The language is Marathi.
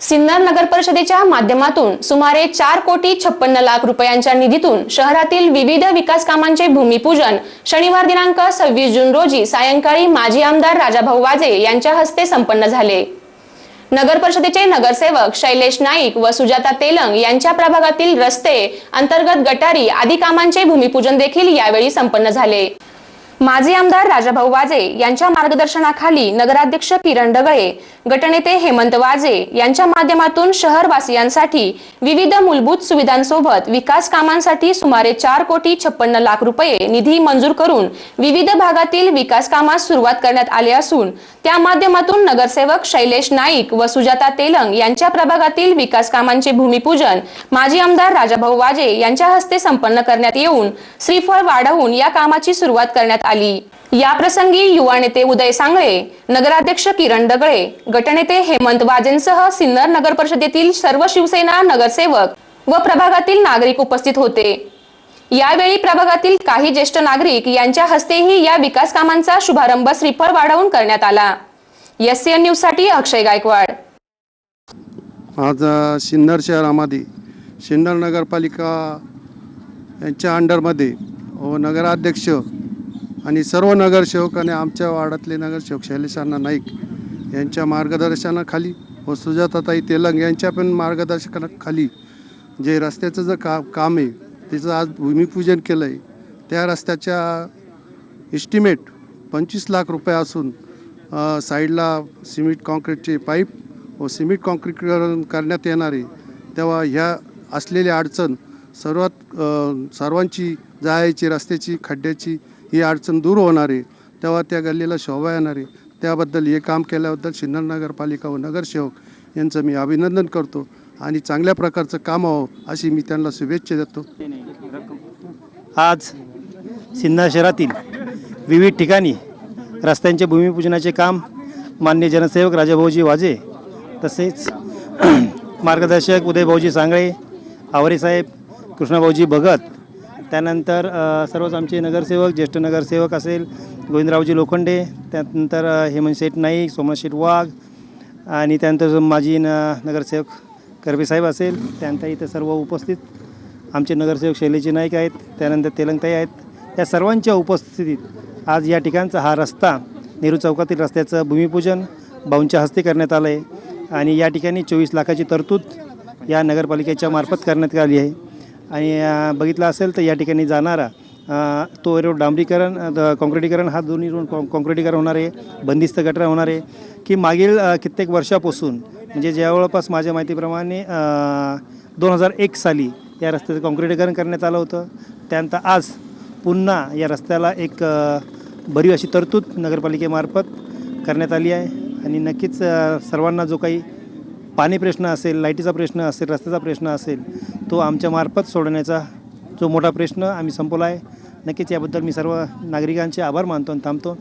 सिन्नर नगर परिषदेच्या माध्यमातून सुमारे 4,56,00,000 रुपयांच्या निधीतून शहरातील विविध विकास कामांचे भूमिपूजन शनिवार दिनांक 26 जून रोजी सायंकाळी माजी आमदार राजाभाऊ वाजे यांच्या हस्ते संपन्न झाले। नगर परिषदेचे नगरसेवक शैलेश नाईक व सुजाता तेलंग यांच्या प्रभागातील रस्ते, अंतर्गत गटारी आदी कामांचे भूमिपूजन देखील यावेळी संपन्न झाले। माजी आमदार राजाभाऊ वाजे यांच्या मार्गदर्शनाखाली नगराध्यक्ष किरण डगळे, गटनेते हेमंत वाजे यांच्या माध्यमातून शहरवासियांसाठी विविध मूलभूत सुविधांसोबत विकास कामांसाठी सुमारे 4,56,00,000 रुपये निधी मंजूर करून विविध भागातील विकास कामास सुरुवात करण्यात आली असून त्या माध्यमातून नगरसेवक शैलेश नाईक व सुजाता तेलंग यांच्या प्रभागातील विकास कामांचे भूमिपूजन माजी आमदार राजाभाऊ वाजे यांच्या हस्ते संपन्न करण्यात येऊन श्रीफळ वाढवून या कामाची सुरुवात करण्यात आली। या प्रसंगी युवा नेते उदय सांगळे, नगराध्यक्ष किरण डगळे, गटनेते हेमंत वाजेंसह सिन्नर नगर परिषदेतील सर्व शिवसेना नगरसेवक व प्रभागातील नागरिक उपस्थित होते। यावेळी प्रभागातील काही ज्येष्ठ नागरिक यांच्या हस्तेही या विकास कामांचा शुभारंभ श्रीफळ वाढवून करण्यात आला। एससीएन न्यूज साठी अक्षय गायकवाड। आज सिन्नर शहरामध्ये सिन्नर नगरपालिका यांच्या अंडरमध्ये नगराध्यक्ष आणि सर्व नगरसेवक आणि आमच्या वार्डातले नगरसेवक शैलेशांना नाईक यांच्या मार्गदर्शनाखाली व सुजाताताई तेलंग यांच्या पण मार्गदर्शनाखाली जे रस्त्याचं जे काम आहे त्याचं आज भूमिपूजन केलं आहे। त्या रस्त्याच्या एस्टिमेट 25 लाख रुपये असून साईडला सिमेंट कॉन्क्रीटचे पाईप व सिमेंट कॉन्क्रीटीकरण करण्यात येणार आहे। तेव्हा ह्या असलेली अडचण सर्वांची जायची रस्त्याची खड्ड्याची ही अडचण दूर होणार आहे। तेव्हा त्या गल्लीला शोभा येणार आहे। त्याबद्दल हे काम केल्याबद्दल सिन्नर नगरपालिका व नगरसेवक यांचं मी अभिनंदन करतो आणि चांगल्या प्रकारचं काम व्हावं अशी मी त्यांना शुभेच्छा देतो। आज सिन्नर शहरातील विविध ठिकाणी रस्त्यांचे भूमिपूजनाचे काम माननीय जनसेवक राजाभाऊजी वाजे तसेच मार्गदर्शक उदयभाऊजी सांगळे, आवरे साहेब, कृष्णाभाऊजी भगत, त्यानंतर सर्वच आमचे नगरसेवक, ज्येष्ठ नगरसेवक असेल गोविंदरावजी लोखंडे, त्यानंतर हेमंत शेठ नाईक, सोमनाथ शेठ वाघ आणि त्यानंतर माजी नगरसेवक करबे साहेब असेल, त्यानंतर इथे सर्व उपस्थित आमचे नगरसेवक शैलेजी नाईक आहेत, त्यानंतर तेलंगताई आहेत। या सर्वांच्या उपस्थितीत आज या ठिकाणचा हा रस्ता नेहरू चौकातील रस्त्याचं भूमिपूजन भाऊंच्या हस्ते करण्यात आलं आहे आणि या ठिकाणी 24 लाखाची तरतूद या नगरपालिकेच्या मार्फत करण्यात आली आहे। आणि बघितलं असेल तर या ठिकाणी जाणारा तो रोड डांबरीकरण, कॉन्क्रिटीकरण, हा दोन्ही रोड कॉन्क्रिटीकरण होणार आहे, बंदिस्त गटर होणार आहे की मागील कित्येक वर्षापासून म्हणजे जवळपास माझ्या माहितीप्रमाणे 2001 साली या रस्त्याचं कॉन्क्रिटीकरण करण्यात आलं होतं। त्यानंतर आज पुन्हा या रस्त्याला एक भरीव अशी तरतूद नगरपालिकेमार्फत करण्यात आली आहे आणि नक्कीच सर्वांना जो काही पाणी प्रश्न असेल, लाईटीचा प्रश्न असेल, रस्त्याचा प्रश्न असेल, तो आमच्या मार्फत सोडवण्याचा जो मोठा प्रश्न आम्ही संपवला आहे। नक्कीच याबद्दल मी सर्व नागरिकांचे आभार मानतो आणि थांबतो।